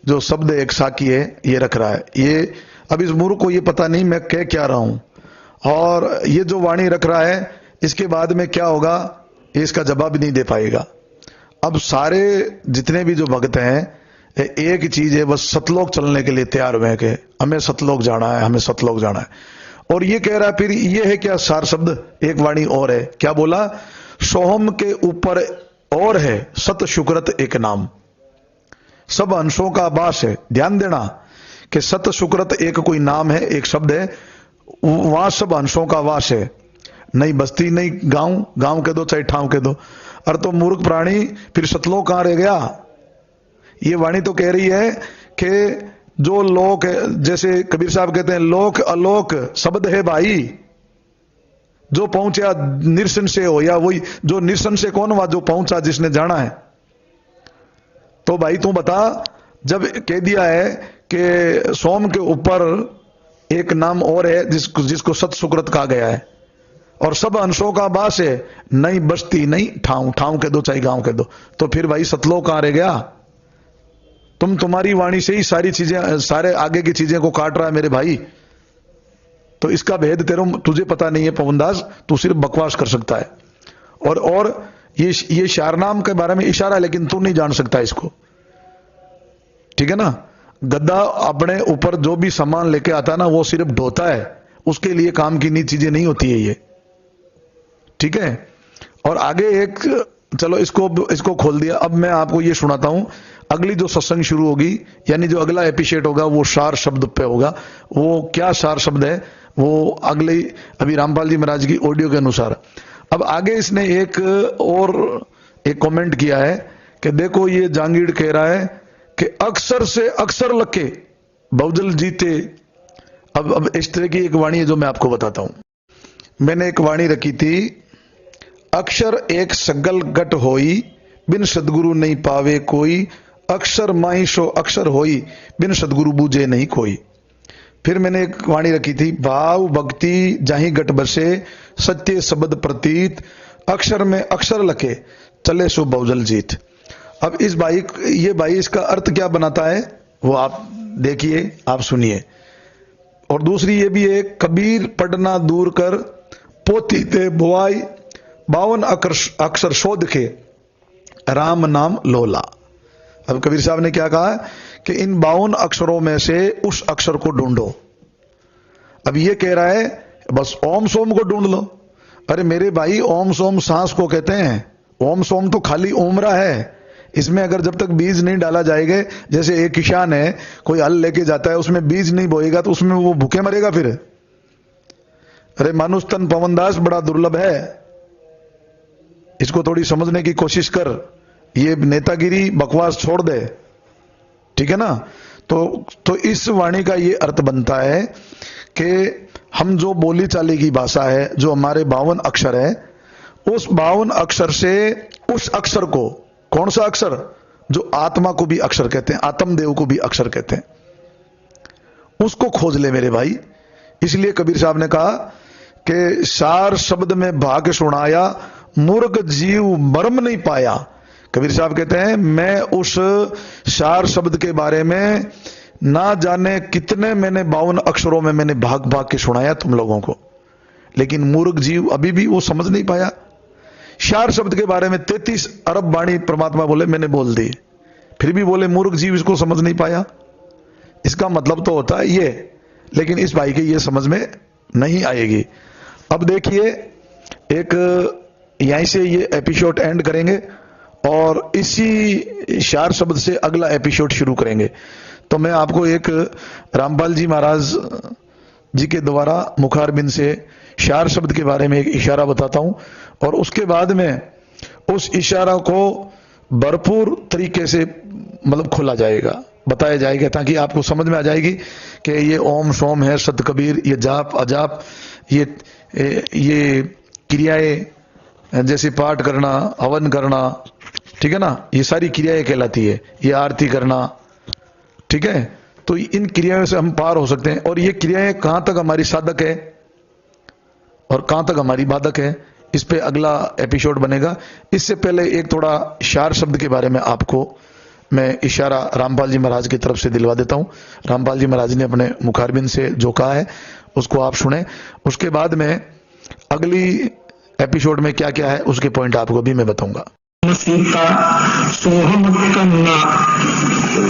जो शब्द एक साकी है ये रख रहा है। ये अब इस मूर्ख को ये पता नहीं मैं कह क्या रहा हूं, और ये जो वाणी रख रहा है इसके बाद में क्या होगा ये इसका जवाब नहीं दे पाएगा। अब सारे जितने भी जो भक्त हैं एक ही चीज है, बस सतलोक चलने के लिए तैयार हुए कि हमें सतलोक जाना है, हमें सतलोक जाना है। और ये कह रहा है, फिर ये है क्या सार शब्द, एक वाणी और है। क्या बोला? सोहम के ऊपर और है, सत शुक्रत एक नाम, सब अंशों का आभास है। ध्यान देना कि सत शुक्रत एक कोई नाम है, एक शब्द है, वहां सब अंशों का वास है। नहीं बस्ती नहीं गांव, गांव कह दो चाहे ठाव कह दो। अरे तो मूर्ख प्राणी, फिर सतलोक कहां रह गया? ये वाणी तो कह रही है कि जो लोक है, जैसे कबीर साहब कहते हैं, लोक अलोक शब्द है भाई, जो पहुंचा निरसन से हो, या वही जो निरसन से कौन हुआ, जो पहुंचा जिसने जाना है। तो भाई तू बता, जब कह दिया है कि सोम के ऊपर एक नाम और है जिसको सत सुकृत कहा गया है, और सब अंशों का बास है, नहीं बस्ती नहीं ठाव, ठाव कह दो चाहे गांव कह दो। तो फिर भाई सतलोक कहां रह गया? तुम्हारी वाणी से ही सारी चीजें, सारे आगे की चीजें को काट रहा है मेरे भाई। तो इसका भेद तुझे पता नहीं है पवनदास, तू सिर्फ बकवास कर सकता है। और ये शारनाम के बारे में इशारा है, लेकिन तू नहीं जान सकता इसको, ठीक है ना। गद्दा अपने ऊपर जो भी सामान लेके आता है ना, वो सिर्फ ढोता है, उसके लिए काम की नी चीजें नहीं होती है ये, ठीक है। और आगे एक, चलो इसको खोल दिया। अब मैं आपको ये सुनाता हूं, अगली जो सत्संग शुरू होगी, यानी जो अगला एपिसोड होगा, वो सार शब्द पे होगा। वो क्या सार शब्द है वो अगले, अभी रामपाल जी महाराज की ऑडियो के अनुसार। अब आगे इसने एक और एक कमेंट किया है कि देखो ये जांगीड़ कह रहा है कि अक्सर से अक्सर लके बहुजल जीते। अब इस तरह की एक वाणी है जो मैं आपको बताता हूं। मैंने एक वाणी रखी थी, अक्षर एक सगल गट होई, बिन सदगुरु नहीं पावे कोई, अक्षर माई सो अक्षर होई, बिन सदगुरु बूझे नहीं कोई। फिर मैंने एक वाणी रखी थी, भाव भक्ति जाहि गट बसे, सत्य शब्द प्रतीत, अक्षर में अक्षर लखे, चले सो बहुजल जीत। अब इस भाई, ये भाई इसका अर्थ क्या बनाता है वो आप देखिए, आप सुनिए। और दूसरी ये भी है, कबीर पढ़ना दूर कर, पोथी ते बुआई, 52 अक्षर शोध के, राम नाम लोला। अब कबीर साहब ने क्या कहा कि इन 52 अक्षरों में से उस अक्षर को ढूंढो। अब ये कह रहा है बस ओम सोम को ढूंढ लो। अरे मेरे भाई, ओम सोम सांस को कहते हैं, ओम सोम तो खाली उम्रा है। इसमें अगर जब तक बीज नहीं डाला जाएगा, जैसे एक किसान है, कोई हल लेके जाता है, उसमें बीज नहीं बोएगा तो उसमें वो भूखे मरेगा फिर। अरे मानुष तन पवनदास बड़ा दुर्लभ है, इसको थोड़ी समझने की कोशिश कर, ये नेतागिरी बकवास छोड़ दे, ठीक है ना। तो इस वाणी का ये अर्थ बनता है कि हम जो बोली चाली की भाषा है, जो हमारे 52 अक्षर है, उस 52 अक्षर से उस अक्षर को, कौन सा अक्षर, जो आत्मा को भी अक्षर कहते हैं, आत्मदेव को भी अक्षर कहते हैं, उसको खोज ले मेरे भाई। इसलिए कबीर साहब ने कहा कि सार शब्द में भाग सुनाया, मूर्ख जीव मर्म नहीं पाया। कबीर साहब कहते हैं मैं उस सार शब्द के बारे में ना जाने कितने मैंने 52 अक्षरों में मैंने भाग भाग के सुनाया तुम लोगों को, लेकिन मूर्ख जीव अभी भी वो समझ नहीं पाया। सार शब्द के बारे में 33 अरब वाणी परमात्मा बोले, मैंने बोल दी, फिर भी बोले मूर्ख जीव इसको समझ नहीं पाया। इसका मतलब तो होता है ये, लेकिन इस भाई के ये समझ में नहीं आएगी। अब देखिए, एक यहीं से ये एपिसोड एंड करेंगे और इसी शार शब्द से अगला एपिसोड शुरू करेंगे। तो मैं आपको एक रामपाल जी महाराज जी के द्वारा मुखारबिंद से शार शब्द के बारे में एक इशारा बताता हूं, और उसके बाद में उस इशारा को भरपूर तरीके से मतलब खोला जाएगा, बताया जाएगा, ताकि आपको समझ में आ जाएगी कि ये ओम सोम है, सत कबीर, ये जाप अजाप, ये क्रियाएं जैसे पाठ करना, हवन करना, ठीक है ना, ये सारी क्रियाएं कहलाती है, ये आरती करना, ठीक है। तो इन क्रियाओं से हम पार हो सकते हैं। और ये क्रियाएं कहां तक हमारी साधक है और कहां तक हमारी बाधक है, इस पे अगला एपिसोड बनेगा। इससे पहले एक थोड़ा शार शब्द के बारे में आपको मैं इशारा रामपाल जी महाराज की तरफ से दिलवा देता हूं। रामपाल जी महाराज ने अपने मुखारबिंद से जो कहा है उसको आप सुने, उसके बाद में अगली एपिसोड में क्या क्या है उसके पॉइंट आपको भी मैं बताऊंगा। सीता सोहम कन्ना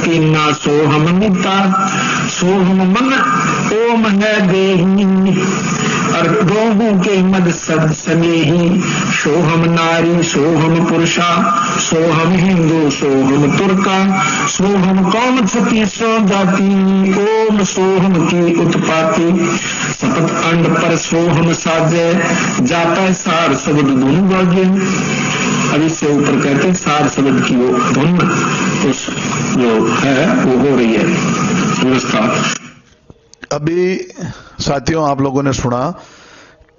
किन्ना सोहम निता सोहम मन ओम है देही और दोहों के मद सद सनेही सोहम नारी सोहम पुरुषा सोहम हिंदू सोहम तुर्का सोहम कौम छपी सो जाति ओम सोहम की उत्पाती सपत अंड पर सोहम साजे जाता है सार शब्द धुन बाजे। अब इससे ऊपर कहते सार शब्द की वो धुन उस जो है वो हो रही है व्यवस्था। अभी साथियों आप लोगों ने सुना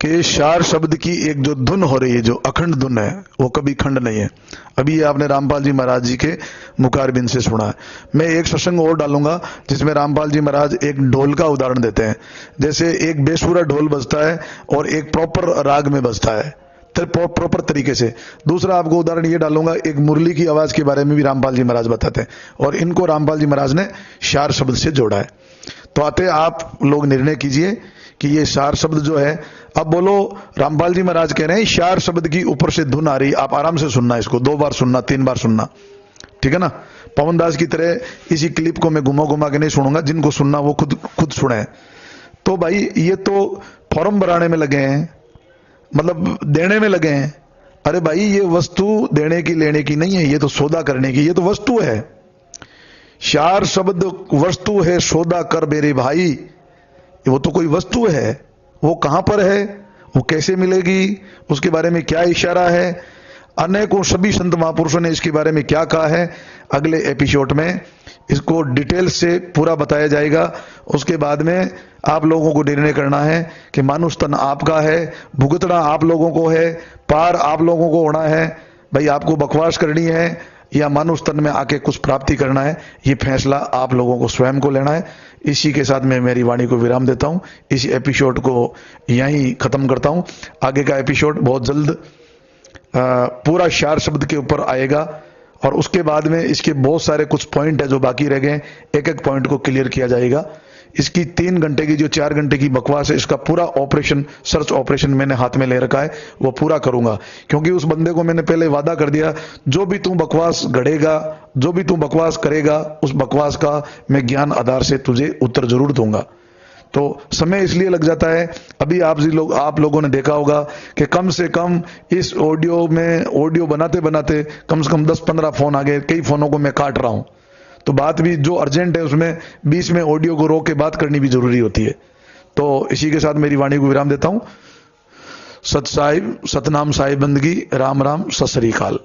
कि शार शब्द की एक जो धुन हो रही है, जो अखंड धुन है, वो कभी खंड नहीं है। अभी ये आपने रामपाल जी महाराज जी के मुखारबिंद से सुना है। मैं एक सत्संग और डालूंगा जिसमें रामपाल जी महाराज एक ढोल का उदाहरण देते हैं। जैसे एक बेसुरा ढोल बजता है और एक प्रॉपर राग में बजता है, प्रॉपर तरीके से। दूसरा आपको उदाहरण ये डालूंगा, एक मुरली की आवाज के बारे में भी रामपाल जी महाराज बताते हैं, और इनको रामपाल जी महाराज ने शार शब्द से जोड़ा है। तो आते आप लोग निर्णय कीजिए कि ये शार शब्द जो है, अब बोलो रामपाल जी महाराज कह रहे हैं शार शब्द की ऊपर से धुन आ रही, आप आराम से सुनना, इसको 2 बार सुनना, 3 बार सुनना, ठीक है ना। पवन दास की तरह इसी क्लिप को मैं घुमा घुमा के नहीं सुनूंगा, जिनको सुनना वो खुद सुने। तो भाई ये तो फॉर्म भराने में लगे हैं, मतलब देने में लगे हैं। अरे भाई ये वस्तु देने की लेने की नहीं है, ये तो सौदा करने की, ये तो वस्तु है। शार शब्द वस्तु है, सौदा कर मेरे भाई, वो तो कोई वस्तु है। वो कहां पर है, वो कैसे मिलेगी, उसके बारे में क्या इशारा है, अनेकों सभी संत महापुरुषों ने इसके बारे में क्या कहा है, अगले एपिसोड में इसको डिटेल से पूरा बताया जाएगा। उसके बाद में आप लोगों को निर्णय करना है कि मानुष तन आपका है, भुगतना आप लोगों को है, पार आप लोगों को होना है। भाई आपको बकवास करनी है, या मानुष तन में आके कुछ प्राप्ति करना है, ये फैसला आप लोगों को स्वयं को लेना है। इसी के साथ मैं मेरी वाणी को विराम देता हूं, इस एपिसोड को यहीं खत्म करता हूं। आगे का एपिसोड बहुत जल्द पूरा 4 शब्द के ऊपर आएगा और उसके बाद में इसके बहुत सारे कुछ पॉइंट है जो बाकी रह गए, एक एक पॉइंट को क्लियर किया जाएगा। इसकी 3 घंटे की जो 4 घंटे की बकवास है, इसका पूरा ऑपरेशन, सर्च ऑपरेशन मैंने हाथ में ले रखा है, वो पूरा करूंगा। क्योंकि उस बंदे को मैंने पहले वादा कर दिया, जो भी तू बकवास गढ़ेगा, जो भी तू बकवास करेगा, उस बकवास का मैं ज्ञान आधार से तुझे उत्तर जरूर दूंगा। तो समय इसलिए लग जाता है। अभी आप लोगों ने देखा होगा कि कम से कम इस ऑडियो बनाते बनाते कम से कम 10-15 फोन आ गए, कई फोनों को मैं काट रहा हूं। तो बात भी जो अर्जेंट है उसमें बीच में ऑडियो को रोक के बात करनी भी जरूरी होती है। तो इसी के साथ मेरी वाणी को विराम देता हूं। सत साहिब, सतनाम साहिब बंदगी, राम राम, सत श्री अकाल।